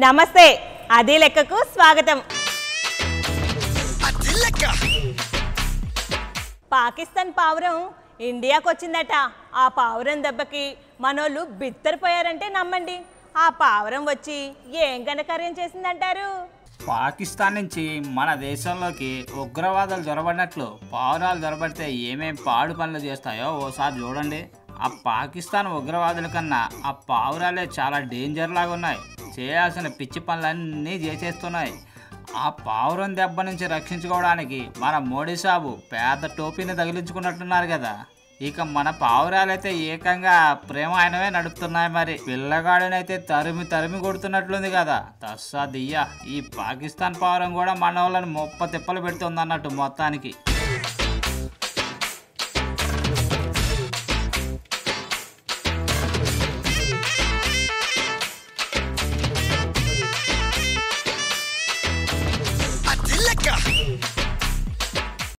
నమస్తే అది లెక్కకు స్వాగతం. పాకిస్తాన్ పావురం ఇండియాకు వచ్చిందట. ఆ పావురం దెబ్బకి మనోళ్ళు బిత్తరిపోయారంటే నమ్మండి. ఆ పావురం వచ్చి ఏం ఘనకార్యం చేసిందంటారు? పాకిస్తాన్ నుంచి మన దేశంలోకి ఉగ్రవాదాలు జొరబడినట్లు పావురాలు జొరబడితే ఏమేం పాడు పనులు చేస్తాయో ఓసారి చూడండి. ఆ పాకిస్తాన్ ఉగ్రవాదుల కన్నా ఆ పావురాలే చాలా డేంజర్ లాగా ఉన్నాయి. చేయాల్సిన పిచ్చి పనులన్నీ చేసేస్తున్నాయి. ఆ పావురం దెబ్బ నుంచి రక్షించుకోవడానికి మన మోడీ సాబు పెద్ద టోపీని తగిలించుకున్నట్టున్నారు కదా. ఇక మన పావురాలైతే ఏకంగా ప్రేమాయణమే నడుపుతున్నాయి. మరి పిల్లగాడినైతే తరిమి తరిమి కొడుతున్నట్లుంది కదా. తస్సా దియ్యా, ఈ పాకిస్తాన్ పావురం కూడా మన వాళ్ళని మొప్ప తిప్పలు పెడుతుంది అన్నట్టు మొత్తానికి.